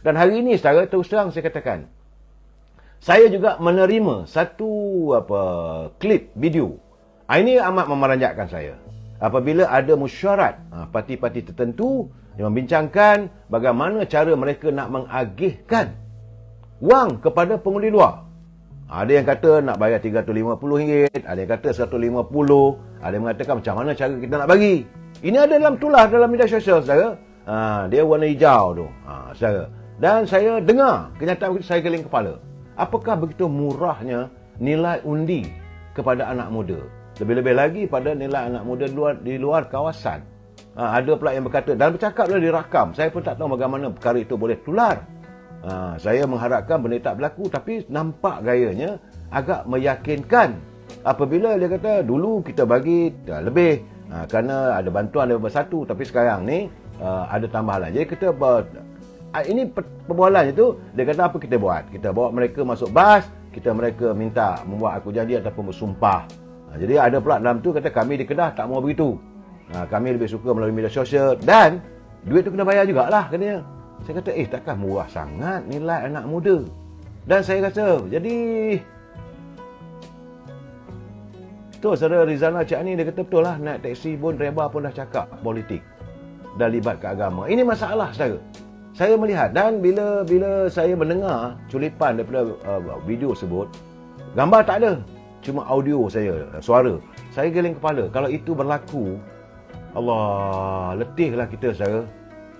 Dan hari ini saudara, terus terang saya katakan, saya juga menerima satu klip video. Ini amat memeranjatkan saya. Apabila ada mesyuarat parti-parti tertentu yang membincangkan bagaimana cara mereka nak mengagihkan wang kepada pengundi luar. Ada yang kata nak bayar RM350, ada yang kata RM150, ada yang mengatakan macam mana cara kita nak bagi. Ini ada dalam tulah dalam media sosial, saudara. Dia warna hijau tu, saudara. Dan saya dengar kenyataan begitu, saya geling kepala. Apakah begitu murahnya nilai undi kepada anak muda? Lebih-lebih lagi pada nilai anak muda di luar kawasan. Ada pula yang berkata, dan bercakap dia dirakam. Saya pun tak tahu bagaimana perkara itu boleh tular. Saya mengharapkan benda tak berlaku, tapi nampak gayanya agak meyakinkan. Apabila dia kata, dulu kita bagi lebih kerana ada bantuan daripada satu, tapi sekarang ni ada tambahan. Jadi kita ini perbualannya tu, dia kata apa kita buat? Kita bawa mereka masuk bas, mereka minta membuat aku janji ataupun bersumpah. Jadi ada pula dalam tu kata kami di Kedah tak mau begitu. Kami lebih suka melalui media sosial dan duit tu kena bayar jugalah katanya. Saya kata takkan murah sangat nilai anak muda. Dan saya rasa jadi betul saudara Rizana Cik Ani dia kata betul lah, naik teksi pun driver pun dah cakap politik dah libat ke agama. Ini masalah saudara. Saya melihat dan bila saya mendengar culipan daripada video tersebut, gambar tak ada, cuma audio saya, suara. Saya geling kepala. Kalau itu berlaku, Allah, letihlah kita saudara.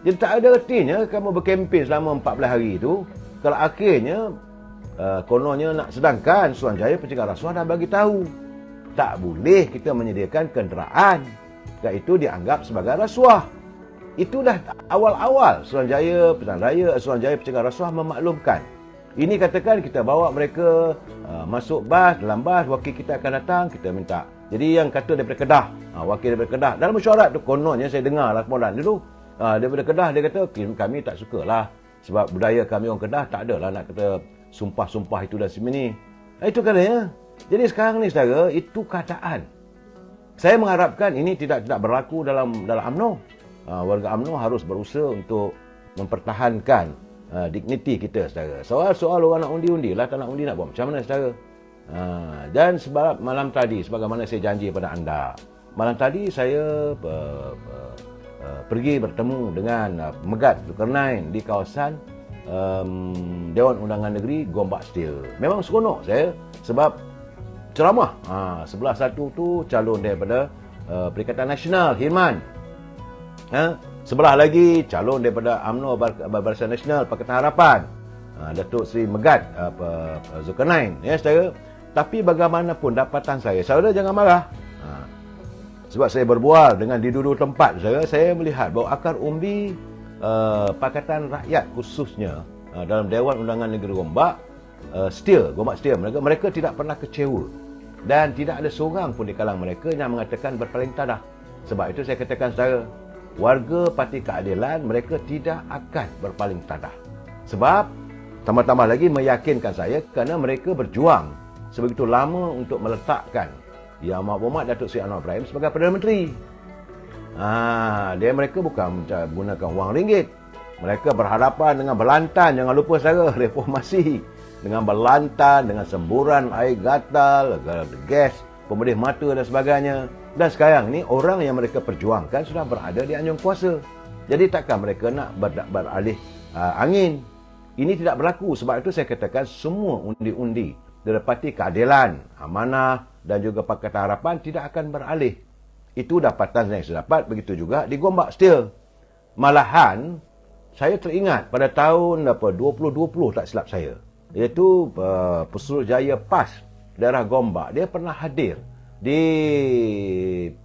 Jadi tak ada artinya kamu berkempen selama 14 hari itu kalau akhirnya kononnya nak sedangkan Suruhanjaya Pencegah Rasuah dah bagi tahu tak boleh kita menyediakan kenderaan. Dan itu dianggap sebagai rasuah. Itu dah awal-awal Suruhanjaya Pencegah Rasuah memaklumkan. Ini katakan kita bawa mereka masuk bas, dalam bas, wakil kita akan datang, kita minta. Jadi yang kata daripada Kedah, wakil daripada Kedah, dalam mesyuarat tu kononnya saya dengar laporan dulu, daripada Kedah dia kata, kami tak sukalah sebab budaya kami orang Kedah tak adalah nak kata sumpah-sumpah itu dan semini. Itu katanya. Jadi sekarang ni saudara, itu keadaan. Saya mengharapkan ini tidak berlaku dalam UMNO. Warga UMNO harus berusaha untuk mempertahankan digniti kita saudara. Soal orang nak undi-undi lah, tak nak undi nak buat macam mana saudara. Dan sebab malam tadi, sebagaimana saya janji pada anda, malam tadi saya pergi bertemu dengan Megat Zulkarnain di kawasan Dewan Undangan Negeri Gombak Steel. Memang seronok saya sebab ceramah sebelah satu tu calon daripada Perikatan Nasional Hirman, sebelah lagi calon daripada UMNO Barisan Nasional Pakatan Harapan, Datuk Seri Megat Zulkarnain, ya saudara. Tapi bagaimanapun dapatan saya, saudara jangan marah. Sebab saya berbual dengan di dua tempat, saya melihat bahawa akar umbi Pakatan Rakyat khususnya dalam Dewan Undangan Negeri Gombak Steel, mereka tidak pernah kecewa dan tidak ada seorang pun di kalangan mereka yang mengatakan berpaling tadah. Sebab itu saya katakan saudara, warga Parti Keadilan mereka tidak akan berpaling tadah. Sebab tambah-tambah lagi meyakinkan saya kerana mereka berjuang sebegitu lama untuk meletakkan Yang Amat Datuk Seri Anwar Ibrahim sebagai Perdana Menteri. Mereka bukan menggunakan wang ringgit. Mereka berhadapan dengan belantan, jangan lupa saudara, reformasi. Dengan belantan, dengan semburan air gatal, gas, pemedih mata dan sebagainya. Dan sekarang ni orang yang mereka perjuangkan sudah berada di anjung kuasa. Jadi takkan mereka nak beralih angin. Ini tidak berlaku. Sebab itu saya katakan semua undi-undi dari Parti Keadilan, Amanah dan juga Pakatan Harapan tidak akan beralih. Itu dapatan yang saya dapat. Begitu juga di Gombak Steel. Malahan saya teringat pada tahun 2020 tak silap saya, iaitu Pesuruhjaya PAS daerah Gombak, dia pernah hadir di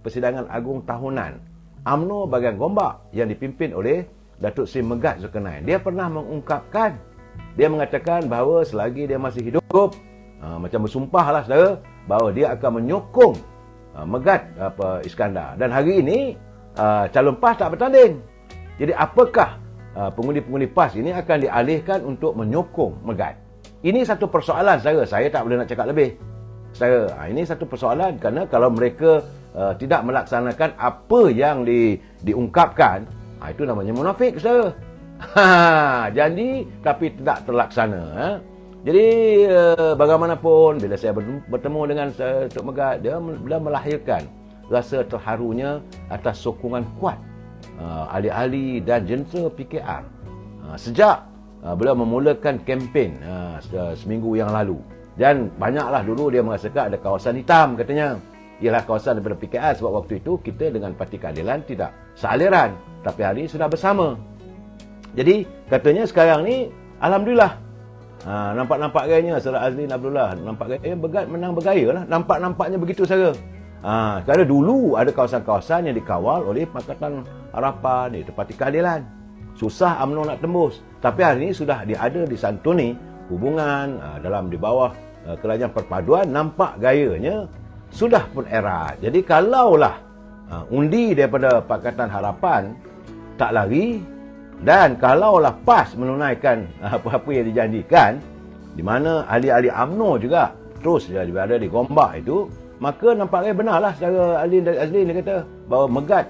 persidangan agung tahunan UMNO bahagian Gombak yang dipimpin oleh Datuk Seri Megat Zulkarnain. Dia pernah mengungkapkan, dia mengatakan bahawa selagi dia masih hidup, macam bersumpah lah saudara, bahawa dia akan menyokong Megat Iskandar. Dan hari ini calon PAS tak bertanding. Jadi apakah pengundi-pengundi PAS ini akan dialihkan untuk menyokong Megat? Ini satu persoalan saya tak boleh nak cakap lebih. Ini satu persoalan kerana kalau mereka tidak melaksanakan apa yang diungkapkan, itu namanya munafik saudara. Janji tapi tidak terlaksana. Jadi bagaimanapun bila saya bertemu dengan Tok Megat, dia melahirkan rasa terharunya atas sokongan kuat ahli-ahli dan jentera PKR sejak beliau memulakan kempen seminggu yang lalu. Dan banyaklah dulu dia merasakan ada kawasan hitam katanya. Ialah kawasan daripada PKR sebab waktu itu kita dengan Parti Keadilan tidak sealiran, tapi hari ini sudah bersama. Jadi katanya sekarang ni alhamdulillah nampak-nampak gayanya Saudara Azlin Abdullah, nampak gaya menang bergaya lah, nampaknya begitu saja. Kerana dulu ada kawasan-kawasan yang dikawal oleh Pakatan Harapan, itu Parti Keadilan. Susah UMNO nak tembus. Tapi hari ini sudah ada disantuni hubungan dalam di bawah kerajaan perpaduan, nampak gayanya sudah pun erat. Jadi kalaulah undi daripada Pakatan Harapan tak lari, dan kalaulah PAS menunaikan apa-apa yang dijanjikan, di mana ahli-ahli UMNO juga terus berada di Gombak itu, maka nampaknya benarlah secara Azlin dia kata bahawa Megat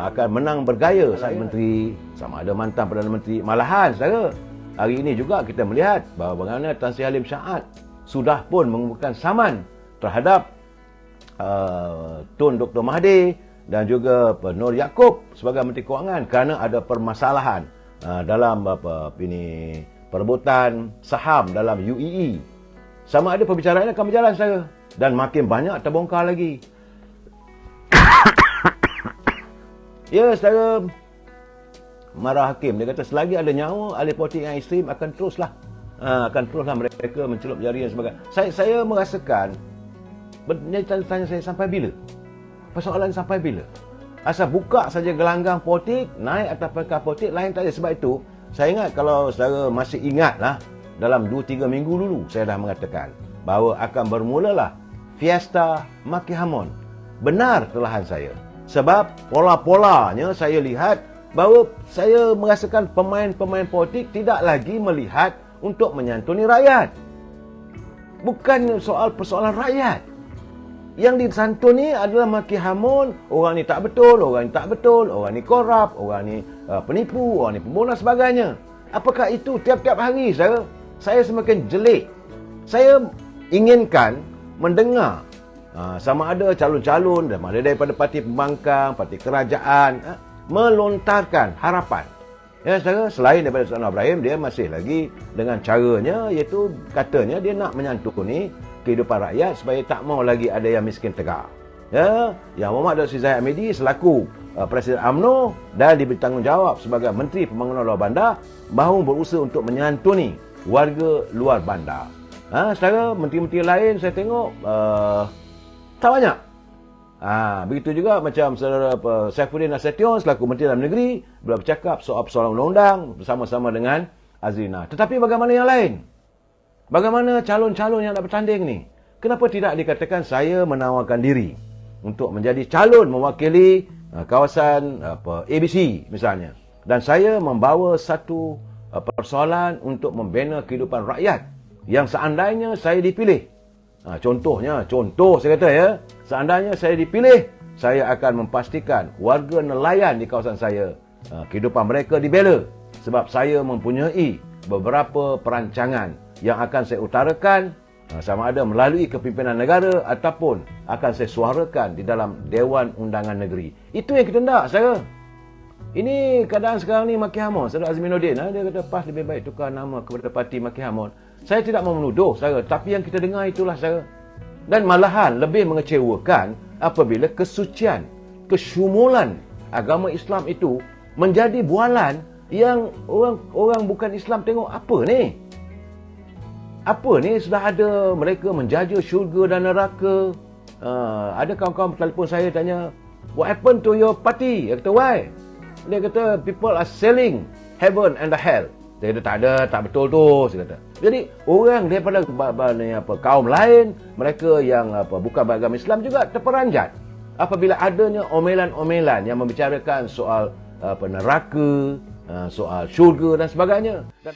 akan menang bergaya sebagai menteri, sama ada mantan Perdana Menteri. Malahan saudara, hari ini juga kita melihat bahawa bagaimana Tan Sri Halim Syaad sudah pun mengumumkan saman terhadap Tun Dr. Mahathir dan juga Nur Yaakob sebagai Menteri Kewangan kerana ada permasalahan dalam perebutan saham dalam UEE. Sama ada perbicaraan akan berjalan saudara, dan makin banyak terbongkar lagi. Ya saudara, Marah Hakim dia kata selagi ada nyawa ahli politik yang ekstrim akan teruslah mereka mencelup jari dan sebagainya. Saya merasakan tanya saya sampai bila? Persoalan sampai bila? Asal buka saja gelanggang politik, naik atas perkara politik, lain tak ada. Sebab itu, saya ingat kalau saudara masih ingatlah, dalam 2-3 minggu dulu saya dah mengatakan bahawa akan bermulalah Fiesta Maki Hamon. Benar telahan saya. Sebab pola-polanya saya lihat bahawa saya merasakan pemain-pemain politik tidak lagi melihat untuk menyantuni rakyat. Bukan persoalan rakyat. Yang disantuni adalah maki hamun, orang ni tak betul, orang ni korup, orang ni penipu, orang ni pembunuh sebagainya. Apakah itu tiap-tiap hari saya semakin jelik. Saya inginkan mendengar sama ada calon-calon daripada parti pembangkang, parti kerajaan melontarkan harapan. Ya saudara, selain daripada Sultan Ibrahim, dia masih lagi dengan caranya, iaitu katanya dia nak menyantuni kehidupan rakyat supaya tak mau lagi ada yang miskin tegak. Ya, yang Muhammad Dr. Zahid Hamidi selaku Presiden UMNO dan diberi tanggungjawab sebagai Menteri Pembangunan Luar Bandar mahu berusaha untuk menyantuni warga luar bandar. Saudara, menteri-menteri lain saya tengok tak banyak. Begitu juga macam Saudara Saifuddin Nasution selaku Menteri Dalam Negeri beliau bercakap soal persoalan undang-undang bersama-sama dengan Azrina. Tetapi bagaimana yang lain? Bagaimana calon-calon yang nak bertanding ni? Kenapa tidak dikatakan saya menawarkan diri untuk menjadi calon mewakili kawasan ABC misalnya, dan saya membawa satu persoalan untuk membina kehidupan rakyat yang seandainya saya dipilih. Contoh saya kata ya, seandainya saya dipilih, saya akan memastikan warga nelayan di kawasan saya kehidupan mereka dibela, sebab saya mempunyai beberapa perancangan yang akan saya utarakan sama ada melalui kepimpinan negara ataupun akan saya suarakan di dalam Dewan Undangan Negeri. Itu yang kita nak saya. Ini keadaan sekarang ni Maki Hamon, Saudara Azminuddin dia kata PAS lebih baik tukar nama kepada parti Maki Hamon. Saya tidak mau menuduh saya, tapi yang kita dengar itulah saya. Dan malahan lebih mengecewakan apabila kesucian, kesyumulan agama Islam itu menjadi bualan yang orang bukan Islam tengok apa ni? Apa ni sudah ada mereka menjaja syurga dan neraka. Ada kawan-kawan telefon saya tanya, what happened to your party? Dia kata, why? Dia kata, people are selling heaven and the hell. Dia kata, tak ada, tak betul tu. Dia kata. Jadi, orang daripada kaum lain, mereka yang bukan beragama Islam juga terperanjat apabila adanya omelan-omelan yang membicarakan soal neraka, soal syurga dan sebagainya. Dan